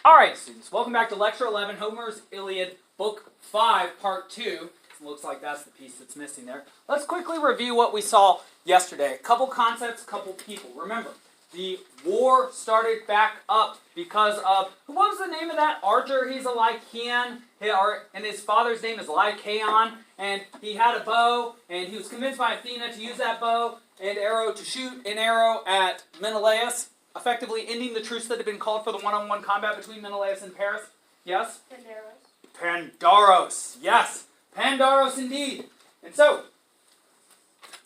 Alright, students, welcome back to Lecture 11, Homer's Iliad, Book 5, Part 2. It looks like that's the piece that's missing there. Let's quickly review what we saw yesterday. A couple concepts, a couple people. Remember, the war started back up because of, what was the name of that archer? He's a Lycaean, and his father's name is Lycaon, and he had a bow, and he was convinced by Athena to use that bow and arrow to shoot an arrow at Menelaus, effectively ending the truce that had been called for the one-on-one combat between Menelaus and Paris. Yes? Pandaros. Yes. Pandaros indeed. And so,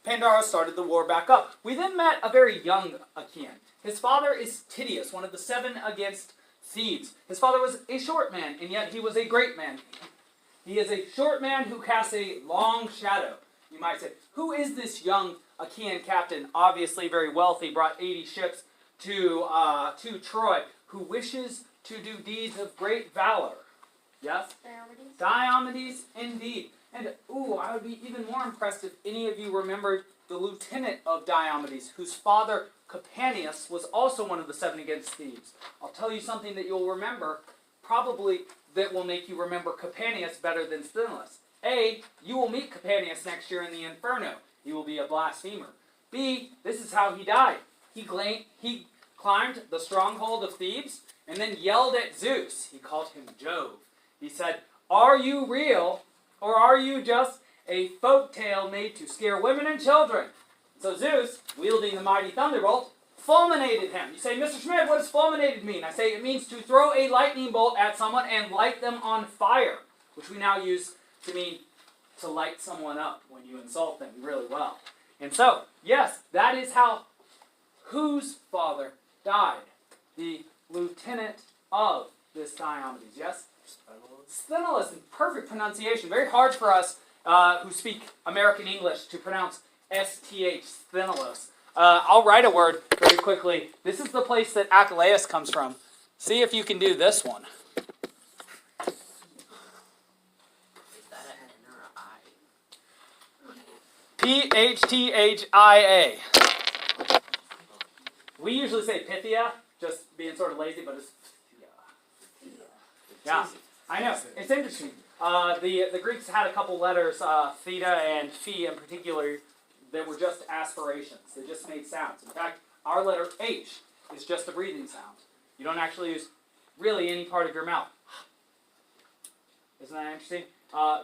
Pandaros started the war back up. We then met a very young Achaean. His father is Tydeus, one of the 7 against Thebes. His father was a short man, and yet he was a great man. He is a short man who casts a long shadow. You might say, who is this young Achaean captain? Obviously very wealthy, brought 80 ships to Troy, who wishes to do deeds of great valor. Yes? Diomedes. Diomedes, indeed. And, I would be even more impressed if any of you remembered the lieutenant of Diomedes, whose father, Capaneus, was also one of the 7 against Thebes. I'll tell you something that you'll remember, probably that will make you remember Capaneus better than Sthenelos. A, you will meet Capaneus next year in the Inferno. He will be a blasphemer. B, this is how he died. He climbed the stronghold of Thebes and then yelled at Zeus. He called him Jove. He said, "Are you real, or are you just a folk tale made to scare women and children?" So Zeus, wielding the mighty thunderbolt, fulminated him. You say, "Mr. Schmidt, what does fulminated mean?" I say, it means to throw a lightning bolt at someone and light them on fire, which we now use to mean to light someone up when you insult them really well. And so, yes, that is how whose father died? The lieutenant of this Diomedes, yes? Sthenelos, perfect pronunciation. Very hard for us who speak American English to pronounce S-T-H, Sthenelos. I'll write a word very quickly. This is the place that Aineias comes from. See if you can do this one. Is that an N or an I? P-H-T-H-I-A. We usually say Pythia, just being sort of lazy, but it's Pythia. Yeah, I know. It's interesting. The Greeks had a couple letters, theta and phi in particular, that were just aspirations. They just made sounds. In fact, our letter H is just a breathing sound. You don't actually use really any part of your mouth. Isn't that interesting?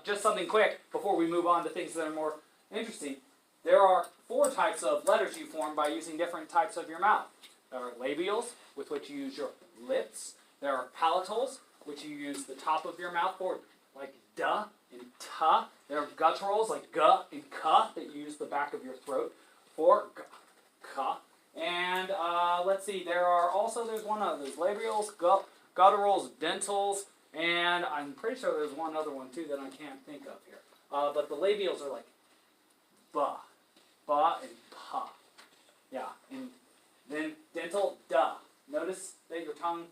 Just something quick before we move on to things that are more interesting. There are 4 types of letters you form by using different types of your mouth. There are labials, with which you use your lips. There are palatals, which you use the top of your mouth for, like duh and tuh. There are gutturals, like guh and kuh, that you use the back of your throat for kuh. And let's see, there's one other. There's labials, gutturals, dentals, and I'm pretty sure there's one other one too that I can't think of here. But the labials are like ba and pa. Yeah, and then dental, duh. Notice that your tongue,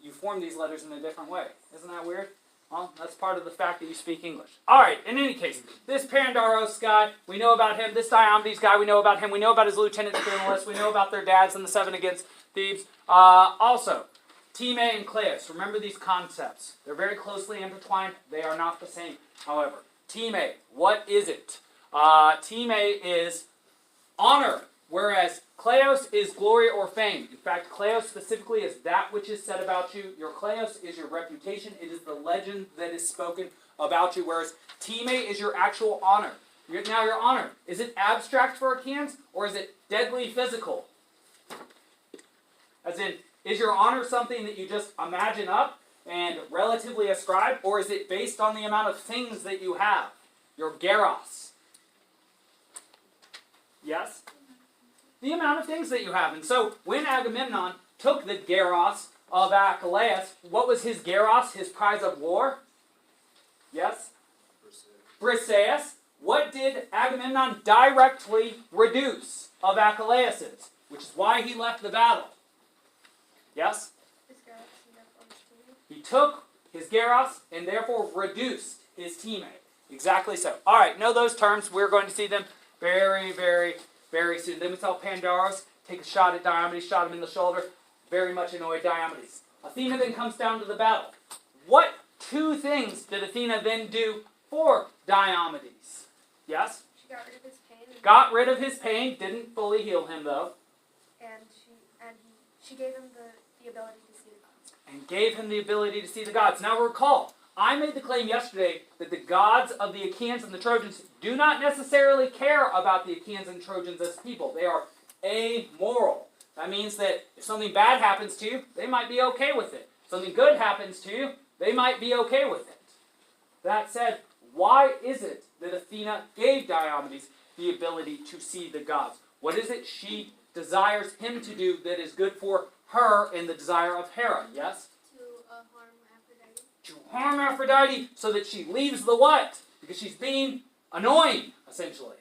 you form these letters in a different way. Isn't that weird? Well, that's part of the fact that you speak English. Alright, in any case, this Pandaros guy, we know about him. This Diomedes guy, we know about him. We know about his lieutenant Sthenelos. We know about their dads and the 7 against Thebes. Also, tîmê and kleos. Remember these concepts. They're very closely intertwined. They are not the same. However, tîmê, what is it? Tîmê is honor, whereas kleos is glory or fame. In fact, kleos specifically is that which is said about you. Your kleos is your reputation. It is the legend that is spoken about you, whereas tîmê is your actual honor. Now, your honor, is it abstract for Achaeans, or is it deadly physical? As in, is your honor something that you just imagine up and relatively ascribe, or is it based on the amount of things that you have? Your geros. Yes? The amount of things that you have. And so, when Agamemnon took the geros of Achilles, what was his geros, his prize of war? Yes? Briseis. What did Agamemnon directly reduce of Achilles'? Which is why he left the battle. Yes? He took his geros and therefore reduced his tîmê. Exactly so. Alright, know those terms. We're going to see them very, very, very soon. Then we saw Pandaros take a shot at Diomedes, shot him in the shoulder. Very much annoyed Diomedes. Athena then comes down to the battle. What two things did Athena then do for Diomedes? Yes? She got rid of his pain. Got rid of his pain, didn't fully heal him though. And she gave him the ability to see the gods. And gave him the ability to see the gods. Now recall, I made the claim yesterday that the gods of the Achaeans and the Trojans do not necessarily care about the Achaeans and Trojans as people. They are amoral. That means that if something bad happens to you, they might be okay with it. If something good happens to you, they might be okay with it. That said, why is it that Athena gave Diomedes the ability to see the gods? What is it she desires him to do that is good for her in the desire of Hera? Yes? To harm Aphrodite. To harm Aphrodite so that she leaves the what? Because she's being annoying, essentially.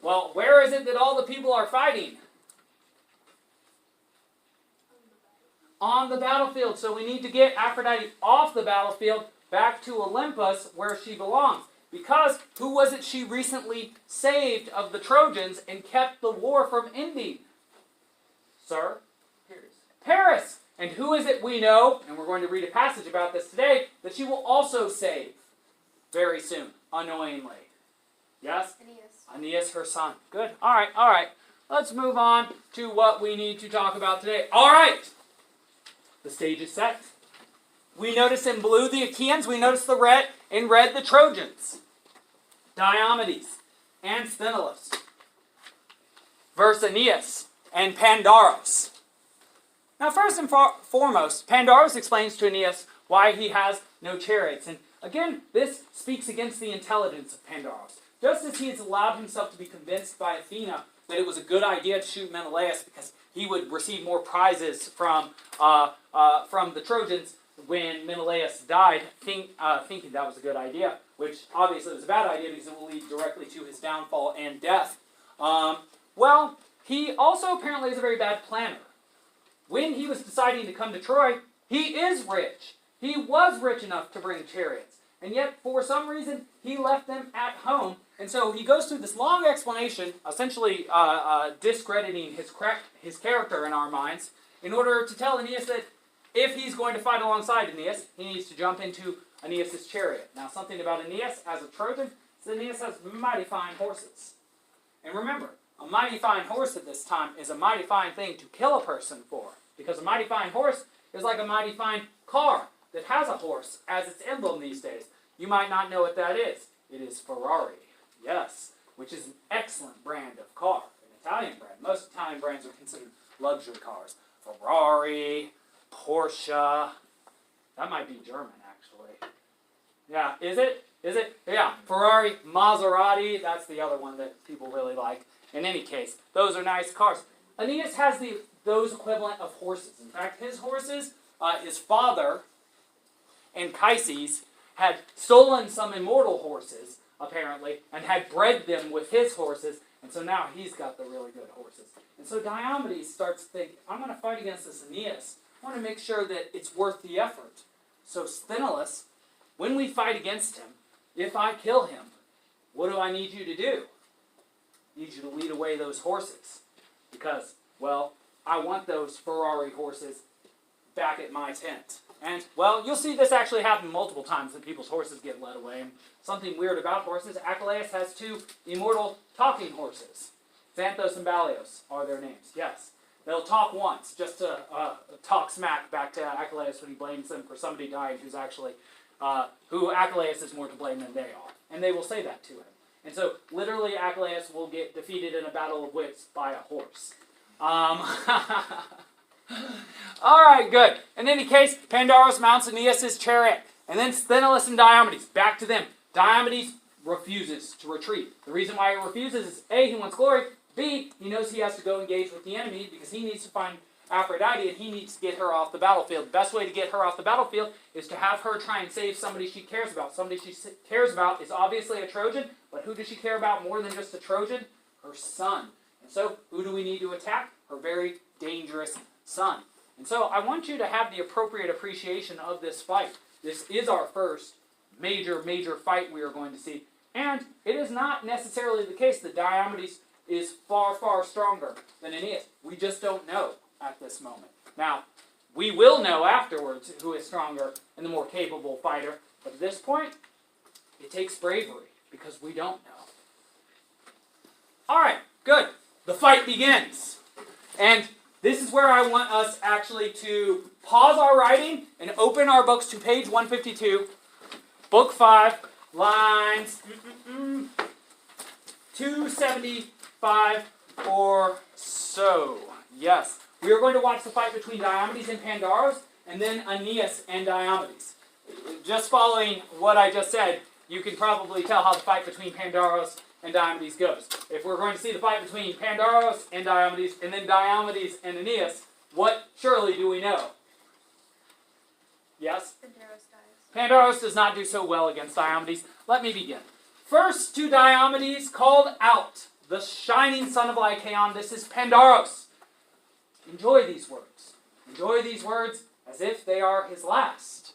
Well, where is it that all the people are fighting? On the battlefield. So we need to get Aphrodite off the battlefield back to Olympus where she belongs. Because who was it she recently saved of the Trojans and kept the war from ending? Sir? Paris. And who is it we know, and we're going to read a passage about this today, that she will also save very soon, unknowingly? Yes? Aeneas, her son. Good. All right. Let's move on to what we need to talk about today. All right. The stage is set. We notice in blue the Achaeans. We notice in red the Trojans. Diomedes and Sthenelos versus Aeneas and Pandaros. Now, first and foremost, Pandaros explains to Aeneas why he has no chariots. And again, this speaks against the intelligence of Pandaros. Just as he has allowed himself to be convinced by Athena that it was a good idea to shoot Menelaus because he would receive more prizes from the Trojans when Menelaus died, thinking that was a good idea, which obviously was a bad idea because it will lead directly to his downfall and death. Well, he also apparently is a very bad planner. When he was deciding to come to Troy, he is rich. He was rich enough to bring chariots. And yet, for some reason, he left them at home. And so he goes through this long explanation, essentially discrediting his character in our minds, in order to tell Aeneas that if he's going to fight alongside Aeneas, he needs to jump into Aeneas' chariot. Now, something about Aeneas as a Trojan is that Aeneas has mighty fine horses. And remember, a mighty fine horse at this time is a mighty fine thing to kill a person for. Because a mighty fine horse is like a mighty fine car that has a horse as its emblem these days. You might not know what that is. It is Ferrari. Yes, which is an excellent brand of car. An Italian brand. Most Italian brands are considered luxury cars. Ferrari, Porsche. That might be German, actually. Yeah, is it? Yeah, Ferrari, Maserati. That's the other one that people really like. In any case, those are nice cars. Aeneas has those equivalent of horses. In fact, his horses, his father, Anchises, had stolen some immortal horses, apparently, and had bred them with his horses, and so now he's got the really good horses. And so Diomedes starts thinking, I'm going to fight against this Aeneas. I want to make sure that it's worth the effort. So Sthenelos, when we fight against him, if I kill him, what do I need you to do? I need you to lead away those horses. Because, well, I want those Ferrari horses back at my tent. And, well, you'll see this actually happen multiple times that people's horses get led away. And something weird about horses, Achilles has two immortal talking horses. Xanthos and Balios are their names, yes. They'll talk once, just to talk smack back to Achilles when he blames them for somebody dying who's actually, who Achilles is more to blame than they are. And they will say that to him. And so, literally, Achilles will get defeated in a battle of wits by a horse. All right, good. In any case, Pandaros mounts Aeneas' chariot. And then Sthenelos and Diomedes, back to them. Diomedes refuses to retreat. The reason why he refuses is, A, he wants glory. B, he knows he has to go engage with the enemy because he needs to find Aphrodite and he needs to get her off the battlefield. The best way to get her off the battlefield is to have her try and save somebody she cares about. Somebody she cares about is obviously a Trojan, but who does she care about more than just a Trojan? Her son. And so, who do we need to attack? Her very dangerous son. And so, I want you to have the appropriate appreciation of this fight. This is our first major fight we are going to see. And it is not necessarily the case that Diomedes is far stronger than Aeneas. We just don't know. at this moment. Now, we will know afterwards who is stronger and the more capable fighter, but at this point, it takes bravery, because we don't know. Alright, good. The fight begins. And this is where I want us actually to pause our writing and open our books to page 152, book 5, lines 275 or so. Yes. We are going to watch the fight between Diomedes and Pandaros, and then Aineias and Diomedes. Just following what I just said, you can probably tell how the fight between Pandaros and Diomedes goes. If we're going to see the fight between Pandaros and Diomedes, and then Diomedes and Aineias, what surely do we know? Yes? Pandaros dies. Pandaros does not do so well against Diomedes. Let me begin. First to Diomedes, called out, the shining son of Lycaon. This is Pandaros. Enjoy these words. Enjoy these words as if they are his last.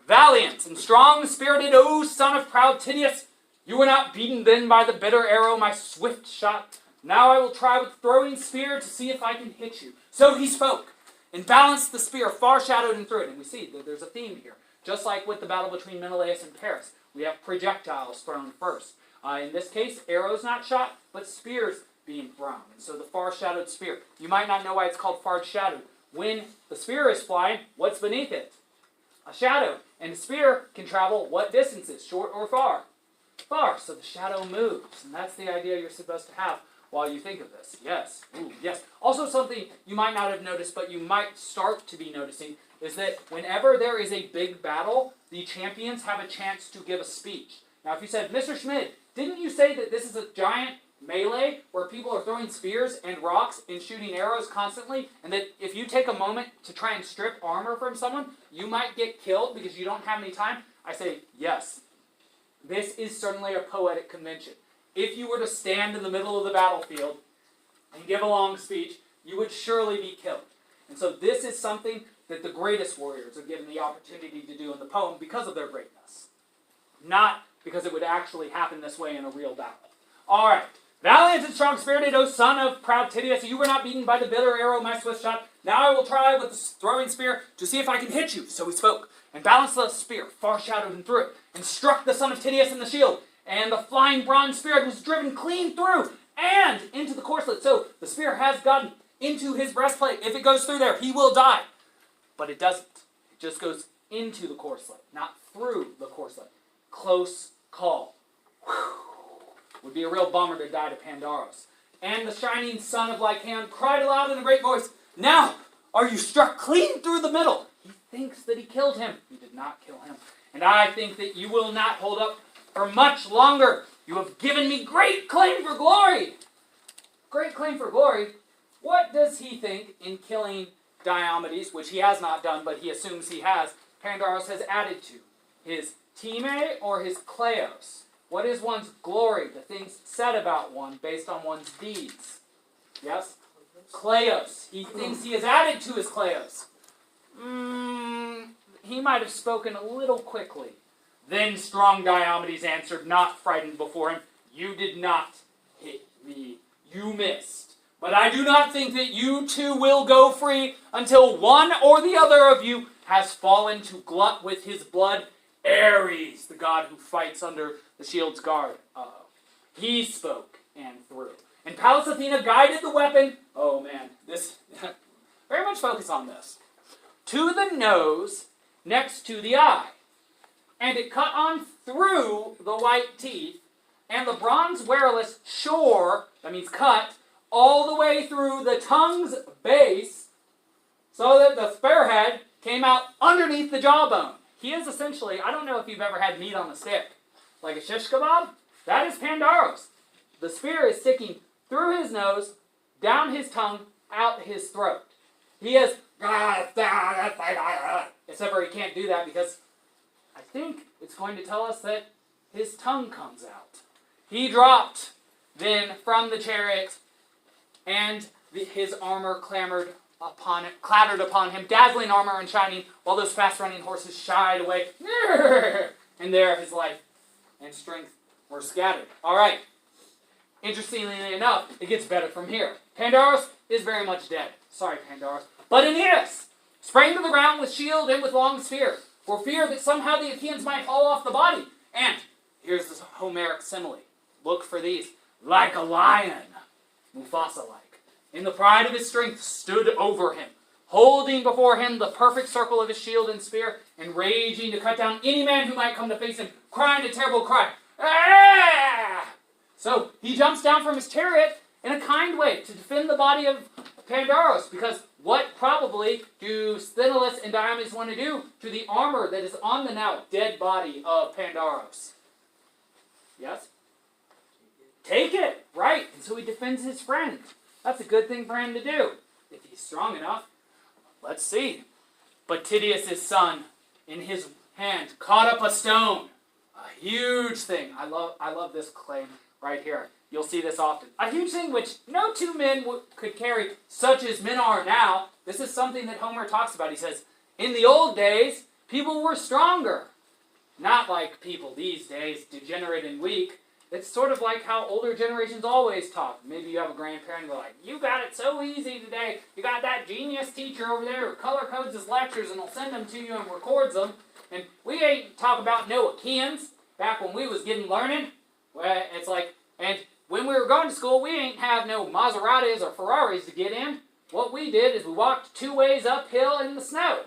Valiant and strong-spirited, O son of proud Tydeus, you were not beaten then by the bitter arrow, my swift shot. Now I will try with throwing spear to see if I can hit you. So he spoke, and balanced the spear, far shadowed and through it. And we see that there's a theme here. Just like with the battle between Menelaus and Paris, we have projectiles thrown first. In this case, arrows not shot, but spears being thrown. And so the far-shadowed spear. You might not know why it's called far-shadowed. When the spear is flying, what's beneath it? A shadow. And the spear can travel what distances, short or far? Far. So the shadow moves. And that's the idea you're supposed to have while you think of this. Yes. Ooh, yes. Also something you might not have noticed, but you might start to be noticing, is that whenever there is a big battle, the champions have a chance to give a speech. Now, if you said, Mr. Schmid, didn't you say that this is a giant melee where people are throwing spears and rocks and shooting arrows constantly, and that if you take a moment to try and strip armor from someone, you might get killed because you don't have any time? I say, yes. This is certainly a poetic convention. If you were to stand in the middle of the battlefield and give a long speech, you would surely be killed. And so this is something that the greatest warriors are given the opportunity to do in the poem because of their greatness. Not because it would actually happen this way in a real battle. All right. Valiant and strong-spirited, O son of proud Tydeus, you were not beaten by the bitter arrow, my swift shot. Now I will try with the throwing spear to see if I can hit you. So he spoke, and balanced the spear, far shadowed and through it, and struck the son of Tydeus in the shield. And the flying bronze spear was driven clean through and into the corslet. So the spear has gotten into his breastplate. If it goes through there, he will die. But it doesn't. It just goes into the corslet, not through the corslet. Close call. Whew. Would be a real bummer to die to Pandaros. And the shining son of Lycaon cried aloud in a great voice, now are you struck clean through the middle? He thinks that he killed him. He did not kill him. And I think that you will not hold up for much longer. You have given me great claim for glory. Great claim for glory. What does he think in killing Diomedes, which he has not done, but he assumes he has, Pandaros has added to? His tîmê or his kleos? What is one's glory, the things said about one based on one's deeds? Yes? Kleos. He thinks he has added to his kleos. He might have spoken a little quickly. Then strong Diomedes answered, not frightened before him, you did not hit me. You missed. But I do not think that you two will go free until one or the other of you has fallen to glut with his blood Ares, the god who fights under the shield's guard. He spoke and threw. And Pallas Athena guided the weapon. Oh man, this very much focus on this. To the nose, next to the eye. And it cut on through the white teeth, and the bronze wearless shore, that means cut, all the way through the tongue's base, so that the spearhead came out underneath the jawbone. He is essentially, I don't know if you've ever had meat on a stick, like a shish kebab. That is Pandaros. The spear is sticking through his nose, down his tongue, out his throat. He is, except for he can't do that because I think it's going to tell us that his tongue comes out. He dropped then from the chariot, and his armor clattered upon him, dazzling armor and shining, while those fast-running horses shied away. And there his life and strength were scattered. All right. Interestingly enough, it gets better from here. Pandaros is very much dead. Sorry, Pandaros. But Aeneas sprang to the ground with shield and with long spear, for fear that somehow the Achaeans might fall off the body. And here's the Homeric simile. Look for these. Like a lion, Mufasa-like, in the pride of his strength, stood over him, holding before him the perfect circle of his shield and spear, and raging to cut down any man who might come to face him, crying a terrible cry. Ah! So he jumps down from his chariot in a kind way to defend the body of Pandaros, because what probably do Sthenelos and Diomedes want to do to the armor that is on the now dead body of Pandaros? Yes? Take it, right? And so he defends his friend. That's a good thing for him to do, if he's strong enough. Let's see. But Tydeus' son, in his hand, caught up a stone. A huge thing. I love this claim right here. You'll see this often. A huge thing which no two men could carry, such as men are now. This is something that Homer talks about. He says, in the old days, people were stronger. Not like people these days, degenerate and weak. It's sort of like how older generations always talk. Maybe you have a grandparent and they're like, you got it so easy today. You got that genius teacher over there who color codes his lectures and will send them to you and records them. And we ain't talk about no Achaeans back when we was getting learning. Well, it's like, and when we were going to school, we ain't have no Maseratis or Ferraris to get in. What we did is we walked 2 ways uphill in the snow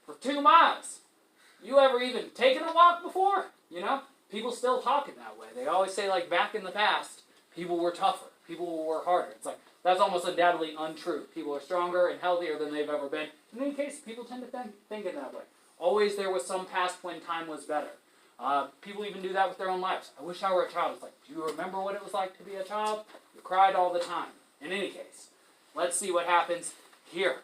for 2 miles. You ever even taken a walk before? You know? People still talking that way. They always say, like, back in the past, people were tougher. People were harder. It's like, that's almost undoubtedly untrue. People are stronger and healthier than they've ever been. In any case, people tend to think in that way. Always there was some past when time was better. People even do that with their own lives. I wish I were a child. It's like, do you remember what it was like to be a child? You cried all the time. In any case, let's see what happens here.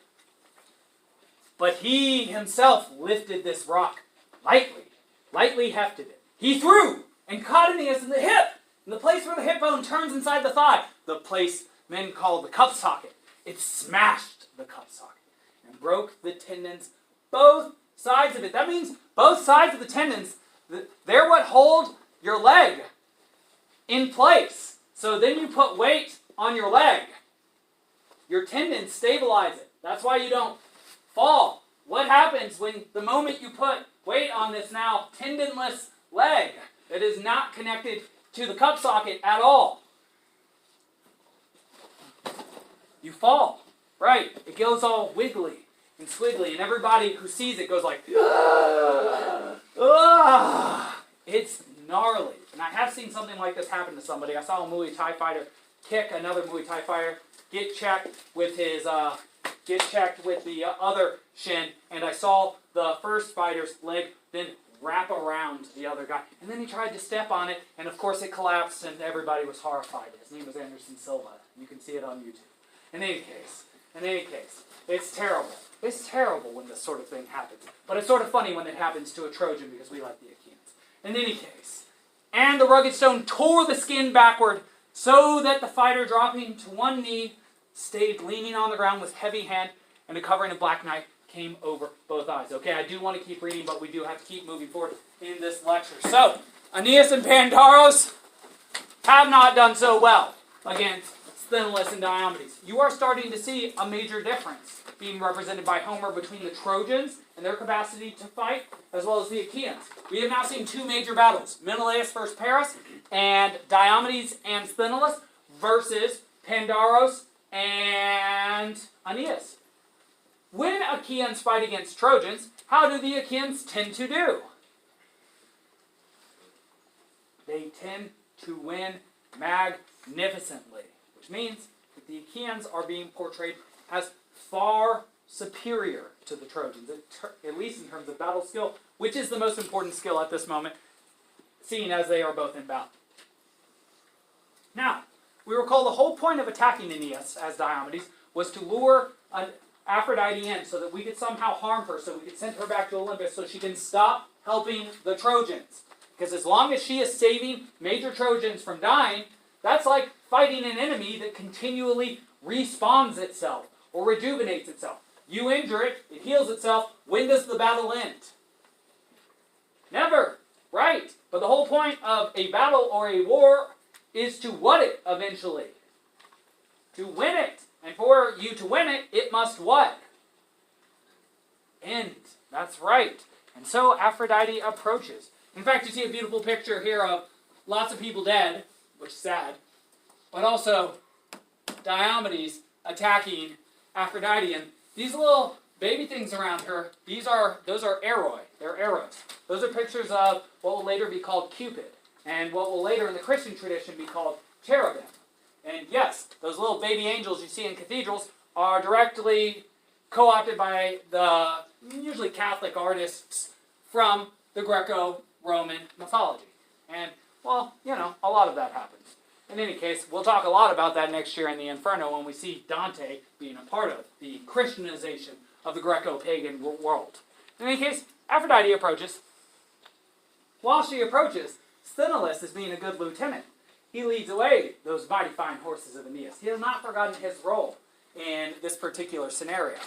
But he himself lifted this rock lightly hefted it. He threw and caught Aeneas in the hip, in the place where the hip bone turns inside the thigh, the place men call the cup socket. It smashed the cup socket and broke the tendons, both sides of it. That means both sides of the tendons, they're what hold your leg in place. So then you put weight on your leg. Your tendons stabilize it. That's why you don't fall. What happens when the moment you put weight on this now tendonless leg that is not connected to the cup socket at all? You fall, right? It goes all wiggly and squiggly, and everybody who sees it goes like, ah, ah. It's gnarly. And I have seen something like this happen to somebody. I saw a Muay Thai fighter kick another Muay Thai fighter, get checked with the other shin, and I saw the first fighter's leg then wrap around the other guy. And then he tried to step on it, and of course it collapsed, and everybody was horrified. His name was Anderson Silva. You can see it on YouTube. In any case, it's terrible. It's terrible when this sort of thing happens. But it's sort of funny when it happens to a Trojan because we like the Achaeans. In any case, and the rugged stone tore the skin backward so that the fighter, dropping to one knee, stayed leaning on the ground with heavy hand, and a covering of black night came over both eyes. Okay, I do want to keep reading, but we do have to keep moving forward in this lecture. So, Aeneas and Pandaros have not done so well against Sthenelos and Diomedes. You are starting to see a major difference being represented by Homer between the Trojans and their capacity to fight, as well as the Achaeans. We have now seen 2 major battles, Menelaus versus Paris, and Diomedes and Sthenelos versus Pandaros and Aeneas. When Achaeans fight against Trojans, how do the Achaeans tend to do? They tend to win magnificently, which means that the Achaeans are being portrayed as far superior to the Trojans, at least in terms of battle skill, which is the most important skill at this moment, seeing as they are both in battle. Now, we recall the whole point of attacking Aeneas as Diomedes was to lure Aphrodite in so that we could somehow harm her, so we could send her back to Olympus so she can stop helping the Trojans. Because as long as she is saving major Trojans from dying, that's like fighting an enemy that continually respawns itself or rejuvenates itself. You injure it, it heals itself. When does the battle end? Never, right? But the whole point of a battle or a war is to what it eventually? To win it. And for you to win it, it must what? End. That's right. And so Aphrodite approaches. In fact, you see a beautiful picture here of lots of people dead, which is sad, but also Diomedes attacking Aphrodite. And these little baby things around her, those are arroi. They're arrows. Those are pictures of what will later be called Cupid, and what will later in the Christian tradition be called cherubim. And yes, those little baby angels you see in cathedrals are directly co-opted by the usually Catholic artists from the Greco-Roman mythology. And, well, you know, a lot of that happens. In any case, we'll talk a lot about that next year in the Inferno when we see Dante being a part of the Christianization of the Greco-pagan world. In any case, Aphrodite approaches. While she approaches, Sthenelos is being a good lieutenant. He leads away those mighty fine horses of Aeneas. He has not forgotten his role in this particular scenario.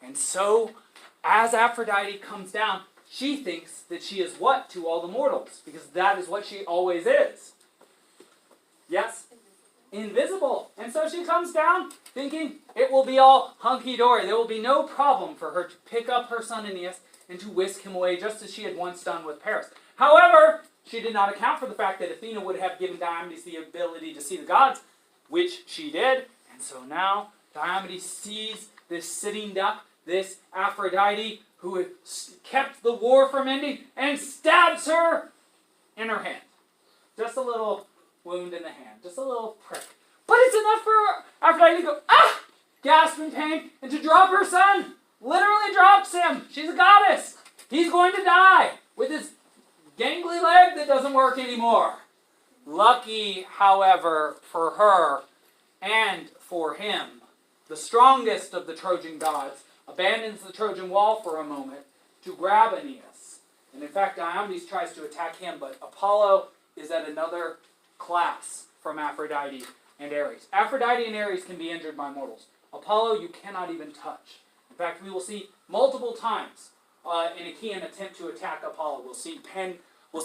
And so, as Aphrodite comes down, she thinks that she is what to all the mortals? Because that is what she always is. Yes? Invisible. And so she comes down thinking it will be all hunky-dory. There will be no problem for her to pick up her son Aeneas and to whisk him away just as she had once done with Paris. However, she did not account for the fact that Athena would have given Diomedes the ability to see the gods, which she did. And so now Diomedes sees this sitting duck, this Aphrodite, who had kept the war from ending, and stabs her in her hand. Just a little wound in the hand, just a little prick. But it's enough for Aphrodite to go, ah! Gasp in pain, and to drop her son. Literally drops him. She's a goddess. He's going to die with his gangly leg that doesn't work anymore. Lucky, however, for her and for him, the strongest of the Trojan gods abandons the Trojan wall for a moment to grab Aeneas. And in fact, Diomedes tries to attack him, but Apollo is at another class from Aphrodite and Ares. Aphrodite and Ares can be injured by mortals. Apollo you cannot even touch. In fact, we will see multiple times in Achaean attempt to attack Apollo. We'll see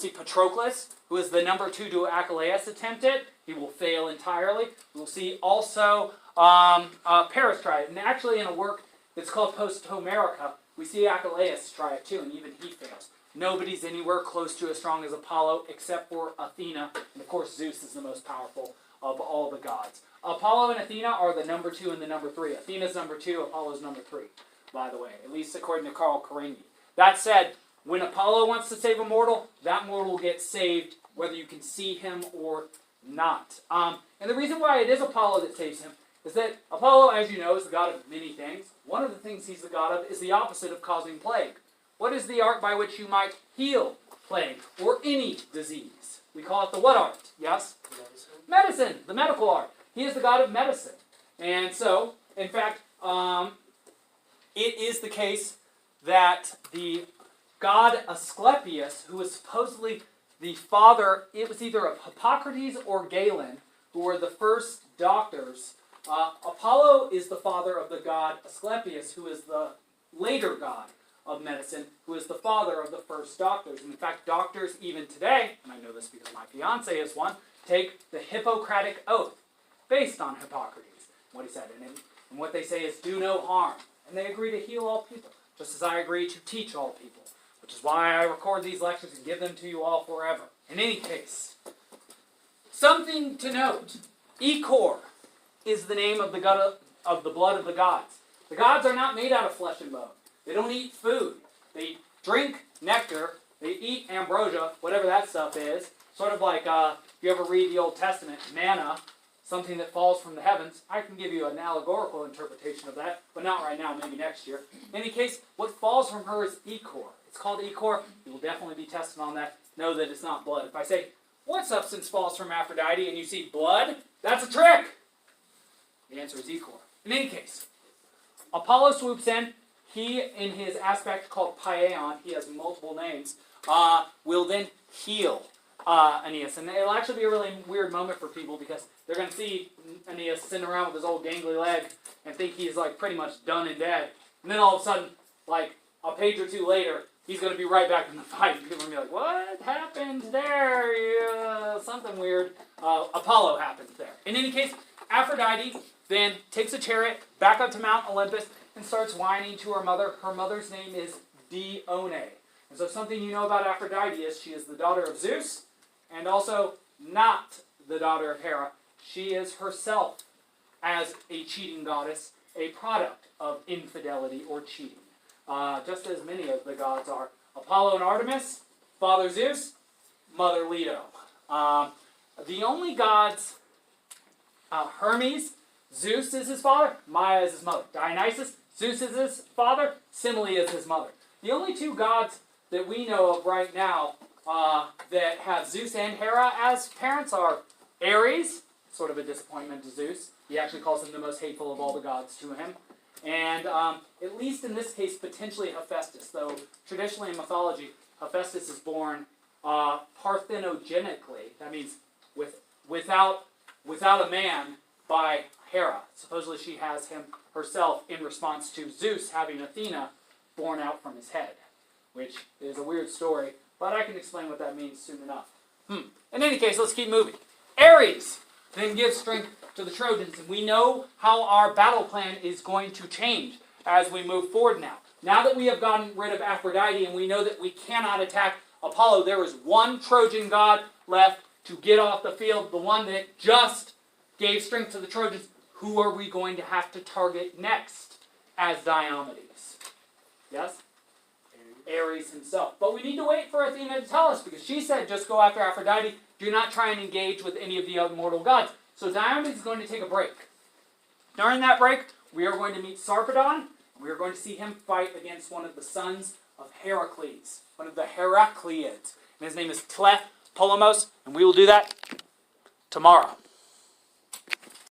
Patroclus, who is the number 2 to Achilles, attempt it. He will fail entirely. We'll see also Paris try it. And actually in a work that's called Post-Homerica, we see Achilles try it too, and even he fails. Nobody's anywhere close to as strong as Apollo except for Athena. And of course, Zeus is the most powerful of all the gods. Apollo and Athena are the number 2 and the number 3. Athena's number 2, Apollo's number 3, by the way, at least according to Carl Karengi. That said, when Apollo wants to save a mortal, that mortal will get saved whether you can see him or not. And the reason why it is Apollo that saves him is that Apollo, as you know, is the god of many things. One of the things he's the god of is the opposite of causing plague. What is the art by which you might heal plague or any disease? We call it the what art? Yes? Medicine, the medical art. He is the god of medicine. And so, in fact, it is the case that the god Asclepius, who was supposedly the father, it was either of Hippocrates or Galen, who were the first doctors. Apollo is the father of the god Asclepius, who is the later god of medicine, who is the father of the first doctors. And in fact, doctors even today, and I know this because my fiance is one, take the Hippocratic Oath based on Hippocrates, what he said. And what they say is do no harm. And they agree to heal all people, just as I agree to teach all people, which is why I record these lectures and give them to you all forever. In any case, something to note, Ichor is the name of the god of the blood of the gods. The gods are not made out of flesh and bone. They don't eat food. They drink nectar. They eat ambrosia, whatever that stuff is. Sort of like, if you ever read the Old Testament, manna, something that falls from the heavens. I can give you an allegorical interpretation of that, but not right now, maybe next year. In any case, what falls from her is Ichor. It's called Ichor. You will definitely be tested on that. Know that it's not blood. If I say, what substance falls from Aphrodite, and you see blood, that's a trick. The answer is Ichor. In any case, Apollo swoops in. He, in his aspect called Paion, he has multiple names, will then heal Aeneas. And it'll actually be a really weird moment for people because they're going to see Aeneas sitting around with his old gangly leg and think he's like pretty much done and dead. And then all of a sudden, like a page or two later, he's going to be right back in the fight. And people are going to be like, what happened there? Yeah, something weird. Apollo happens there. In any case, Aphrodite then takes a chariot back up to Mount Olympus and starts whining to her mother. Her mother's name is Diomedes. And so something you know about Aphrodite is she is the daughter of Zeus and also not the daughter of Hera. She is herself, as a cheating goddess, a product of infidelity or cheating. Just as many of the gods are. Apollo and Artemis, father Zeus, mother Leto. The only gods, Hermes, Zeus is his father, Maya is his mother. Dionysus, Zeus is his father, Semele is his mother. The only two gods that we know of right now that have Zeus and Hera as parents are Ares, sort of a disappointment to Zeus. He actually calls him the most hateful of all the gods to him. And at least in this case, potentially Hephaestus, though traditionally in mythology, Hephaestus is born parthenogenically. That means without a man by Hera. Supposedly she has him herself in response to Zeus having Athena born out from his head, which is a weird story, but I can explain what that means soon enough. In any case, let's keep moving. Ares then gives strength to the Trojans, and we know how our battle plan is going to change as we move forward now. Now that we have gotten rid of Aphrodite and we know that we cannot attack Apollo, there is one Trojan god left to get off the field, the one that just gave strength to the Trojans. Who are we going to have to target next as Diomedes? Yes? Ares himself. But we need to wait for Athena to tell us, because she said just go after Aphrodite. Do not try and engage with any of the immortal gods. So Diomedes is going to take a break. During that break, we are going to meet Sarpedon. We are going to see him fight against one of the sons of Heracles, one of the Heracleids. And his name is Tlepolemos, and we will do that tomorrow.